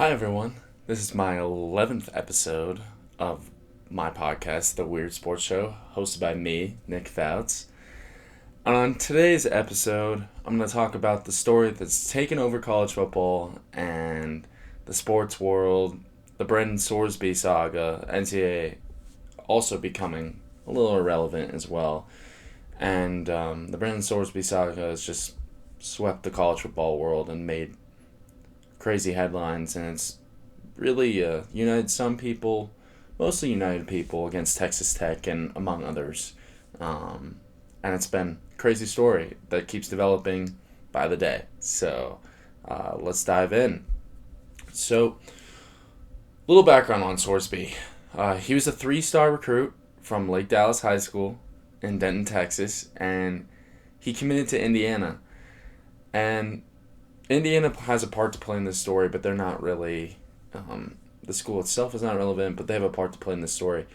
Hi, everyone. This is my 11th episode of my podcast, The Weird Sports Show, hosted by me, Nick Fouts. On today's episode, I'm going to talk about the story that's taken over college football and the sports world, the Brendan Sorsby saga, NCAA also becoming a little irrelevant as well. And the Brendan Sorsby saga has just swept the college football world and made crazy headlines, and it's really united some people, mostly united people, against Texas Tech and among others. And it's been a crazy story that keeps developing by the day. So let's dive in. So, little background on Sorsby. He was a 3-star recruit from Lake Dallas High School in Denton, Texas, and he committed to Indiana. And Indiana has a part to play in this story, but they're not really. The school itself is not relevant, but they have a part to play in this story.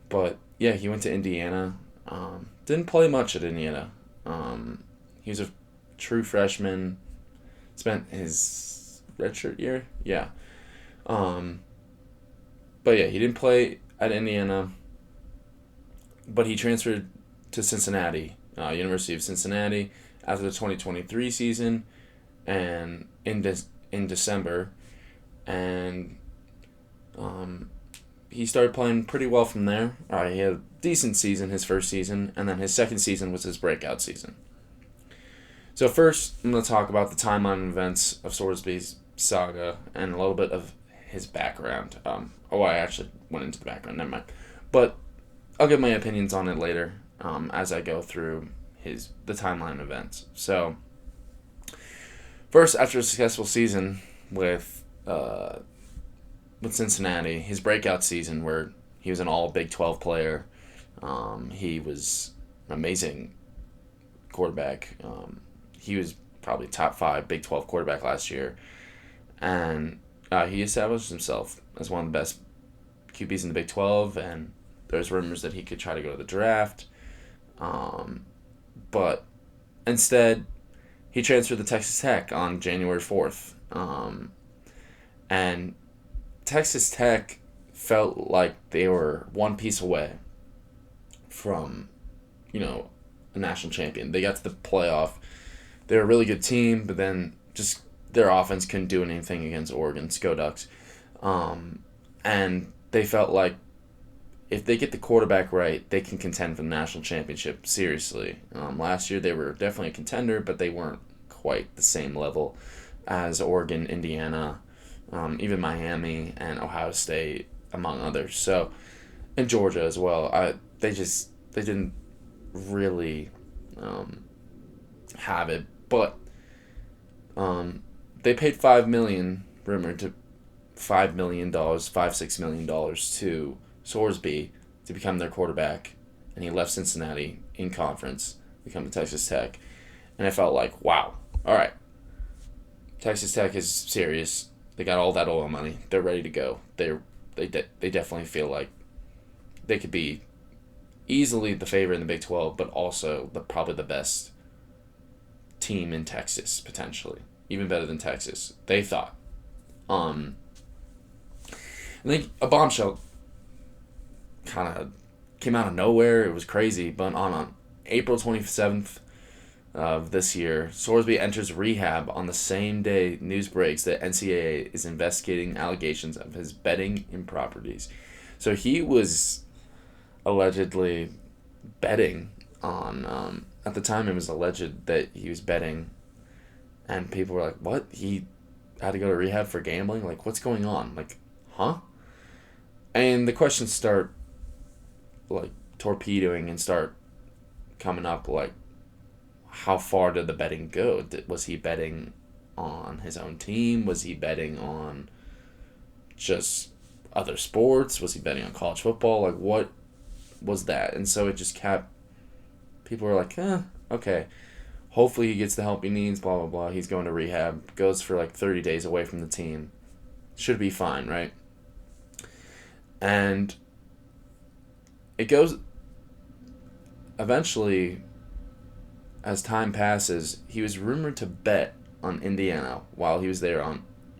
But yeah, he went to Indiana. Didn't play much at Indiana. He was a true freshman. Spent his redshirt year, yeah. But yeah, he didn't play at Indiana. But he transferred to Cincinnati, University of Cincinnati, after the 2023 season, and in December, and he started playing pretty well from there. He had a decent season his first season, and then his second season was his breakout season. So first, I'm going to talk about the timeline and events of Sorsby's saga and a little bit of his background. I actually went into the background, never mind. But I'll give my opinions on it later as I go through the timeline events. So first, after a successful season with Cincinnati, his breakout season where he was an all Big 12 player, he was an amazing quarterback. He was probably top 5 Big 12 quarterback last year, and he established himself as one of the best QBs in the Big 12, and there's rumors that he could try to go to the draft, but instead he transferred to Texas Tech on January 4th, and Texas Tech felt like they were one piece away from, a national champion. They got to the playoff. They were a really good team, but then just their offense couldn't do anything against Oregon. Go Ducks. And they felt like if they get the quarterback right, they can contend for the national championship seriously. Last year they were definitely a contender, but they weren't quite the same level as Oregon, Indiana, even Miami and Ohio State, among others. So, and Georgia as well. They didn't really have it, but they paid $5 million, rumored to $5 million, $6 million to Sorsby to become their quarterback, and he left Cincinnati in conference, become the Texas Tech, and I felt like, wow, all right, Texas Tech is serious. They got all that oil money. They're ready to go. They definitely feel like they could be easily the favorite in the Big 12, but also probably the best team in Texas, potentially. Even better than Texas, they thought. I think a bombshell kind of came out of nowhere. It was crazy, but on April 27th of this year, Sorsby enters rehab on the same day news breaks that NCAA is investigating allegations of his betting improprieties. So he was allegedly betting on, at the time it was alleged that he was betting, and people were like, what? He had to go to rehab for gambling? Like, what's going on? Like, huh? And the questions start, like, torpedoing and start coming up, like, how far did the betting go? Was he betting on his own team? Was he betting on just other sports? Was he betting on college football? Like, what was that? And so it just kept, people were like, okay, hopefully he gets the help he needs, blah, blah, blah. He's going to rehab, goes for like 30 days away from the team. Should be fine, right? And it goes, eventually, as time passes, he was rumored to bet on Indiana while he was there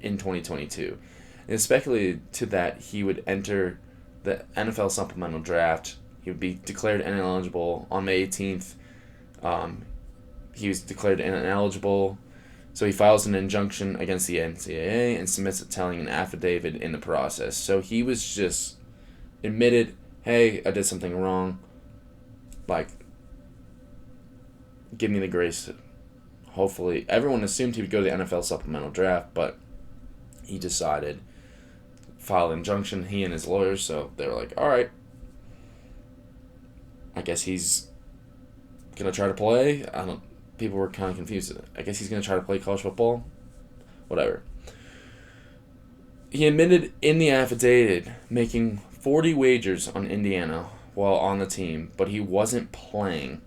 in 2022. And it's speculated to that he would enter the NFL supplemental draft. He would be declared ineligible on May 18th. He was declared ineligible, so he files an injunction against the NCAA and submits it telling an affidavit in the process. So he was just admitted, hey, I did something wrong. Like, give me the grace. Hopefully, everyone assumed he would go to the NFL supplemental draft, but he decided to file an injunction, he and his lawyers, so they were like, all right, I guess he's going to try to play. People were kind of confused. I guess he's going to try to play college football. Whatever. He admitted in the affidavit making 40 wagers on Indiana while on the team, but he wasn't playing.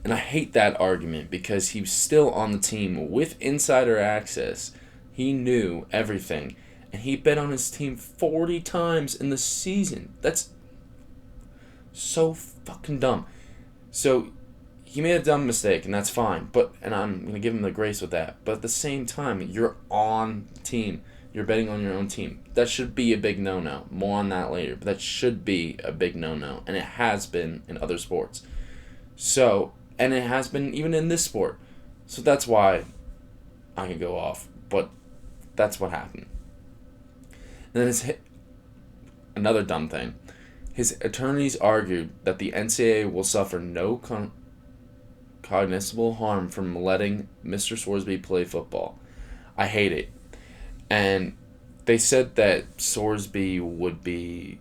And I hate that argument because he was still on the team with insider access. He knew everything. And he bet on his team 40 times in the season. That's so fucking dumb. So he made a dumb mistake, and that's fine. And I'm going to give him the grace with that. But at the same time, you're on the team. You're betting on your own team. That should be a big no-no. More on that later. But that should be a big no-no. And it has been in other sports. So, and it has been even in this sport. So that's why I can go off. But that's what happened. And then another dumb thing. His attorneys argued that the NCAA will suffer no cognizable harm from letting Mr. Sorsby play football. I hate it. And they said that Sorsby would be,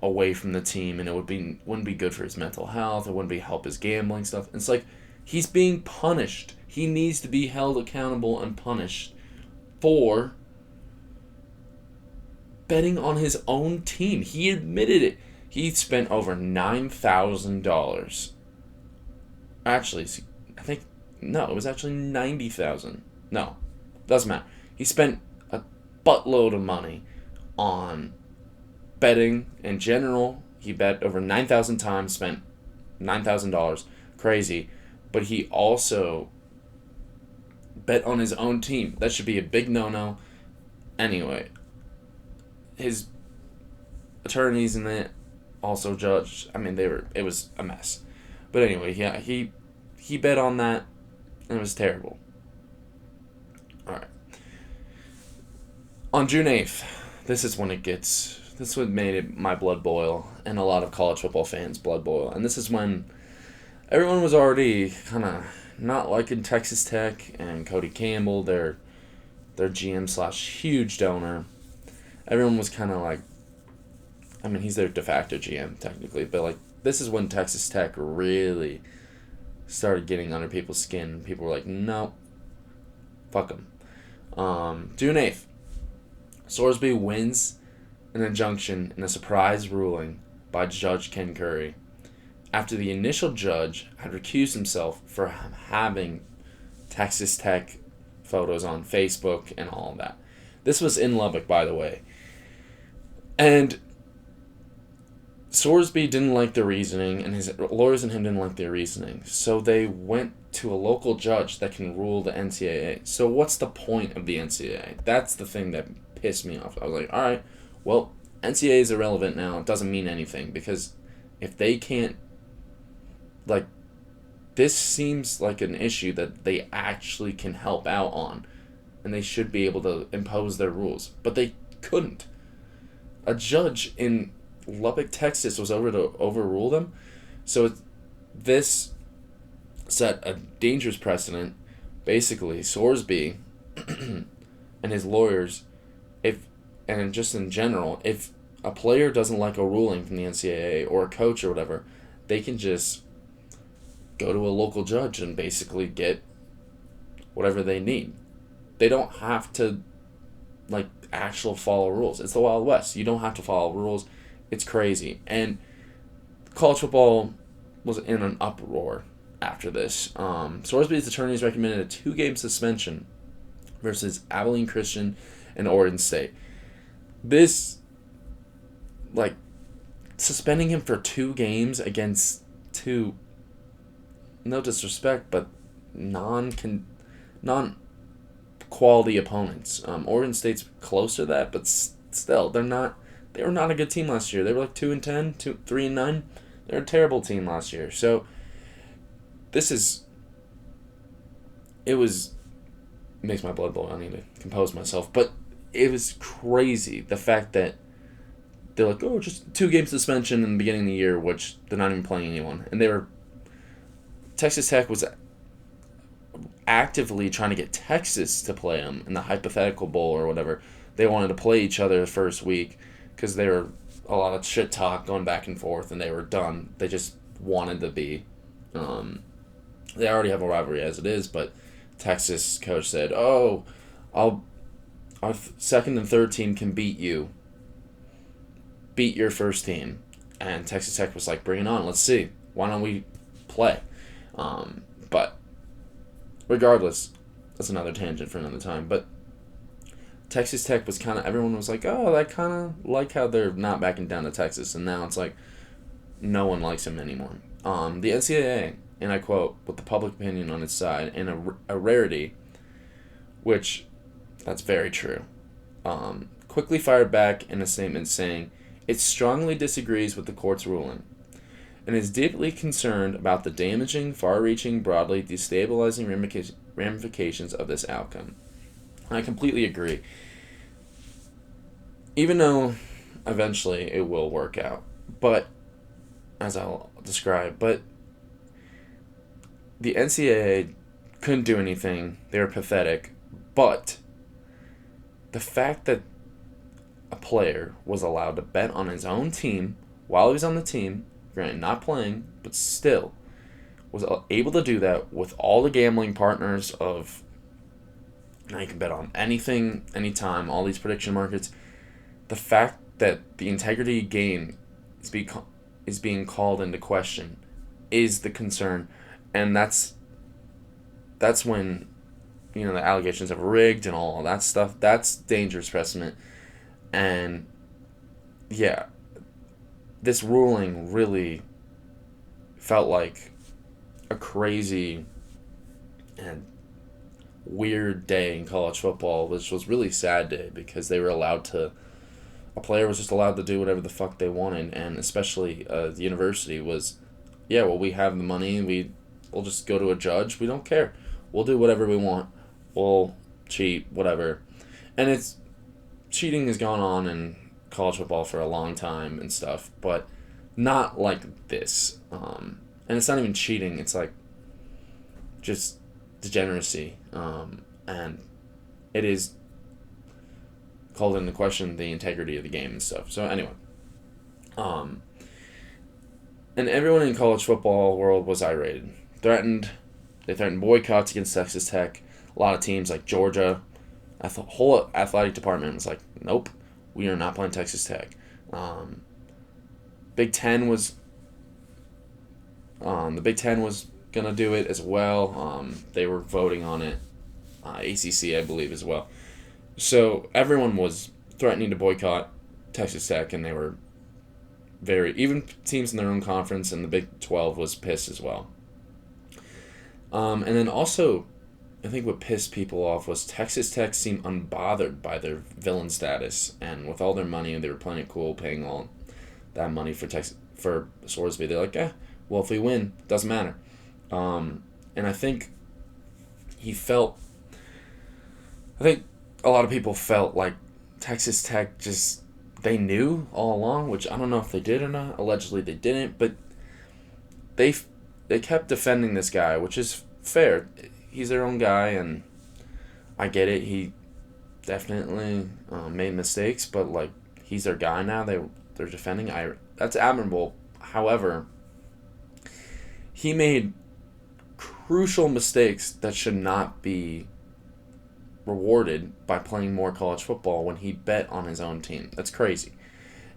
away from the team, and it wouldn't be good for his mental health. It wouldn't help his gambling stuff. It's like he's being punished. He needs to be held accountable and punished for betting on his own team. He admitted it. He spent over $9,000. Actually, I think it was actually $90,000. No, doesn't matter. He spent a buttload of money on betting in general. He bet over 9,000 times, spent $9,000. Crazy. But he also bet on his own team. That should be a big no-no. Anyway, his attorneys and that also judged. It was a mess. But anyway, yeah, he bet on that, and it was terrible. All right. On June 8th, this is what made my blood boil, and a lot of college football fans' blood boil. And this is when everyone was already kind of not liking Texas Tech and Cody Campbell, their GM/huge donor. Everyone was kind of like, he's their de facto GM, technically, but this is when Texas Tech really started getting under people's skin. People were like, no, fuck them. June 8th, Sorsby wins an injunction in a surprise ruling by Judge Ken Curry after the initial judge had recused himself for having Texas Tech photos on Facebook and all of that. This was in Lubbock, by the way. And Sorsby didn't like the reasoning, and his lawyers and him didn't like their reasoning. So they went to a local judge that can rule the NCAA. So what's the point of the NCAA? That's the thing that pissed me off. I was like, all right, well, NCAA is irrelevant now. It doesn't mean anything, because if they can't, this seems like an issue that they actually can help out on, and they should be able to impose their rules. But they couldn't. A judge in Lubbock, Texas was over to overrule them. So this set a dangerous precedent. Basically, Sorsby and his lawyers, and just in general, if a player doesn't like a ruling from the NCAA or a coach or whatever, they can just go to a local judge and basically get whatever they need. They don't have to actual follow rules. It's the Wild West. You don't have to follow rules. It's crazy. And college football was in an uproar after this. Sorsby's attorneys recommended a 2-game suspension versus Abilene Christian and Oregon State. This, suspending him for 2 games against 2, no disrespect, but quality opponents. Oregon State's close to that, but still, they're not. They were not a good team last year. They were like 2-10, 3-9. They're a terrible team last year. So this is. It was. Makes my blood boil. I need to compose myself, but it was crazy the fact that they're like, oh, just 2-game suspension in the beginning of the year, which they're not even playing anyone, and they were. Texas Tech was actively trying to get Texas to play them in the hypothetical bowl or whatever. They wanted to play each other the first week because they were a lot of shit talk going back and forth, and they were done. They just wanted to be. They already have a rivalry as it is, but Texas coach said, "Oh, our second and third team can beat you. Beat your first team," and Texas Tech was like, "Bring it on. Let's see. Why don't we play?" But regardless, that's another tangent for another time. But Texas Tech was kind of, everyone was like, oh, I kind of like how they're not backing down to Texas. And now it's like, no one likes them anymore. The NCAA, and I quote, with the public opinion on its side, and a rarity, which, that's very true, quickly fired back in a statement saying, it strongly disagrees with the court's ruling and is deeply concerned about the damaging, far-reaching, broadly destabilizing ramifications of this outcome. I completely agree. Even though eventually it will work out, but as I'll describe, but the NCAA couldn't do anything. They were pathetic, but the fact that a player was allowed to bet on his own team while he was on the team, granted not playing, but still was able to do that with all the gambling partners of, now you can bet on anything, anytime, all these prediction markets. The fact that the integrity game is being called into question is the concern, and that's when, the allegations of rigged and all that stuff, that's dangerous precedent. And yeah, this ruling really felt like a crazy and weird day in college football, which was really sad day because a player was just allowed to do whatever the fuck they wanted, and especially the university was, yeah, well, we have the money, we'll just go to a judge, we don't care, we'll do whatever we want, we'll cheat, whatever. And cheating has gone on in college football for a long time and stuff, but not like this. And it's not even cheating, it's like just degeneracy, and it is called into question the integrity of the game and stuff. So anyway, and everyone in college football world was irate. They threatened boycotts against Texas Tech. A lot of teams like Georgia, the whole athletic department was like, nope, we are not playing Texas Tech. Big Ten was gonna do it as well. They were voting on it. ACC, I believe, as well. So everyone was threatening to boycott Texas Tech, and they were even teams in their own conference, and the Big 12 was pissed as well. And then also, I think what pissed people off was Texas Tech seemed unbothered by their villain status, and with all their money, they were playing it cool, paying all that money for Sorsby. They're like, well, if we win, doesn't matter. And I think a lot of people felt like Texas Tech they knew all along, which I don't know if they did or not. Allegedly they didn't, but they kept defending this guy, which is fair. He's their own guy, and I get it. He definitely made mistakes, but he's their guy now. They're defending. That's admirable. However, he made crucial mistakes that should not be rewarded by playing more college football when he bet on his own team. That's crazy.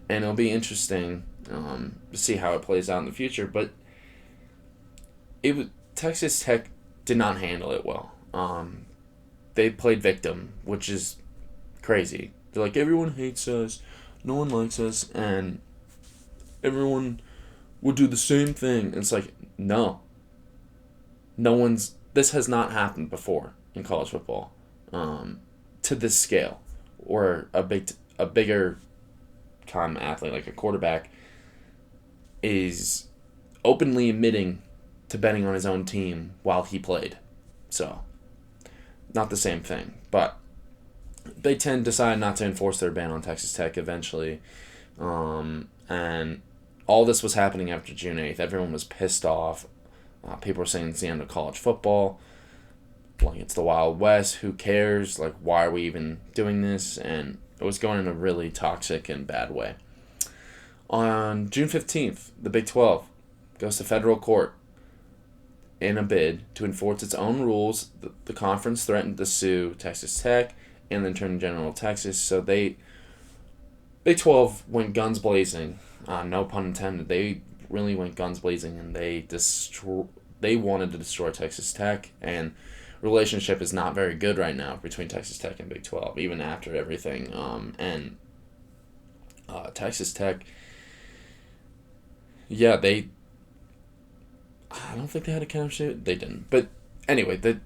And it'll be interesting to see how it plays out in the future. But Texas Tech did not handle it well. They played victim, which is crazy. They're like, everyone hates us, no one likes us, and everyone would do the same thing. And it's like, no. This has not happened before in college football. to this scale, or a bigger time athlete like a quarterback is openly admitting to betting on his own team while he played. So, not the same thing. But Big Ten decided not to enforce their ban on Texas Tech eventually. And all this was happening after June 8th. Everyone was pissed off. People were saying it's the end of college football. Like, it's the Wild West. Who cares? Like, why are we even doing this? And it was going in a really toxic and bad way. On June 15th, the Big 12 goes to federal court in a bid to enforce its own rules. The conference threatened to sue Texas Tech and the Attorney General of Texas. So Big 12 went guns blazing. No pun intended. They really went guns blazing, and they wanted to destroy Texas Tech. And relationship is not very good right now between Texas Tech and Big 12, even after everything. Texas Tech, yeah, I don't think they had a countersuit. They didn't. But anyway, the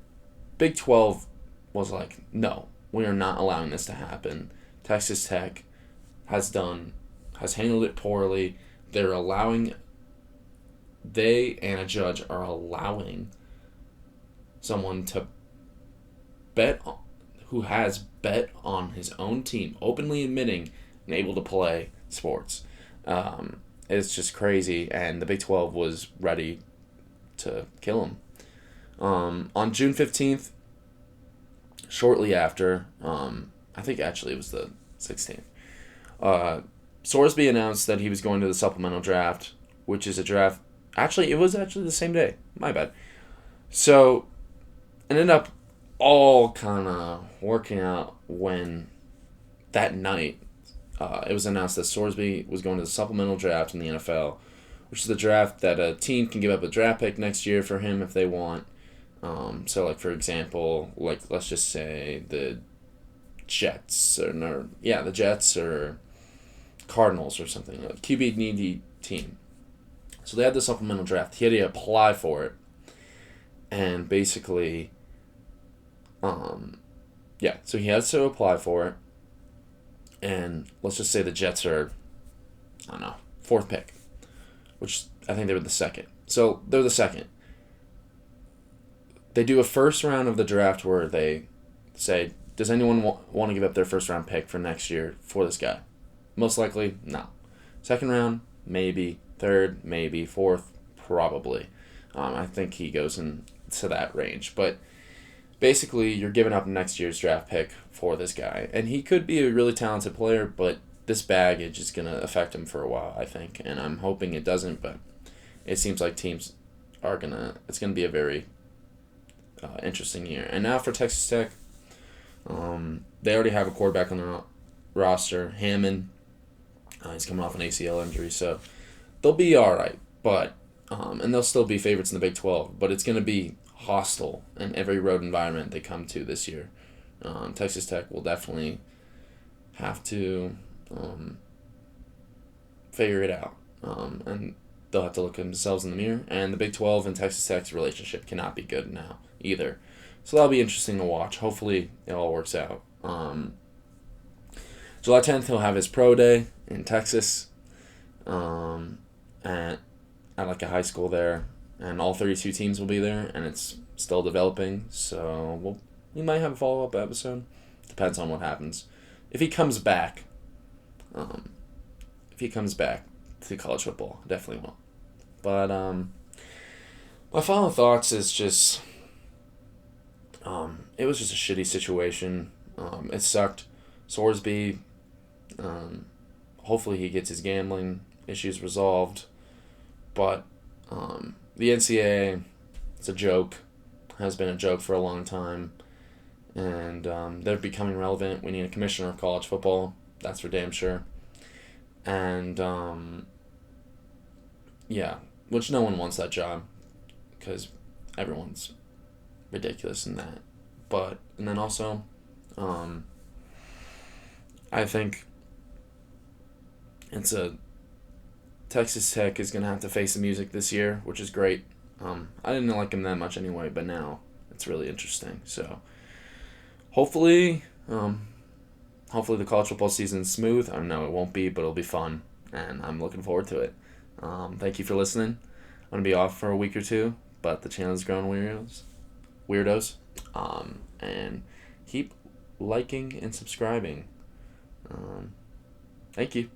Big 12 was like, no, we are not allowing this to happen. Texas Tech has handled it poorly. They and a judge are allowing someone to who has bet on his own team, openly admitting and able to play sports. It's just crazy, and the Big 12 was ready to kill him. On June 15th, shortly after, I think actually it was the 16th, Sorsby announced that he was going to the supplemental draft, which is a draft. Actually, it was actually the same day. My bad. So, it ended up all kind of working out when that night it was announced that Sorsby was going to the supplemental draft in the NFL, which is the draft that a team can give up a draft pick next year for him if they want. So, like, for example, like, let's just say the Jets or Cardinals or something, a QB needy team. So they had the supplemental draft. He had to apply for it, and basically, so he has to apply for it, and let's just say the Jets are, I don't know, 4th pick, which I think they were the 2nd. So they're the 2nd. They do a first round of the draft where they say, does anyone want to give up their first round pick for next year for this guy? Most likely, no. 2nd round, maybe. 3rd, maybe. 4th, probably. I think he goes into that range. But basically, you're giving up next year's draft pick for this guy. And he could be a really talented player, but this baggage is going to affect him for a while, I think. And I'm hoping it doesn't, but it seems like teams are going to... It's going to be a very interesting year. And now for Texas Tech, they already have a quarterback on their roster, Hammond. He's coming off an ACL injury, so they'll be all right. But and they'll still be favorites in the Big 12, but it's going to be hostile in every road environment they come to this year. Texas Tech will definitely have to figure it out, and they'll have to look at themselves in the mirror. And the Big 12 and Texas Tech's relationship cannot be good now either. So that'll be interesting to watch. Hopefully it all works out. July 10th, he'll have his pro day in Texas, at like a high school there, and all 32 teams will be there, and it's still developing. So we might have a follow-up episode. Depends on what happens. If he comes back, to college football, definitely will. But my final thoughts is just, it was just a shitty situation. It sucked. Sorsby, hopefully he gets his gambling issues resolved. But the NCAA, it's a joke. Has been a joke for a long time. And they're becoming relevant. We need a commissioner of college football. That's for damn sure. And, which no one wants that job. Because everyone's ridiculous in that. But, and then also, I think Texas Tech is going to have to face the music this year, which is great. I didn't like him that much anyway, but now it's really interesting. So hopefully, hopefully the college football season's smooth. I know it won't be, but it'll be fun, and I'm looking forward to it. Thank you for listening. I'm gonna be off for a week or two, but the channel is growing weirdos. And keep liking and subscribing. Thank you.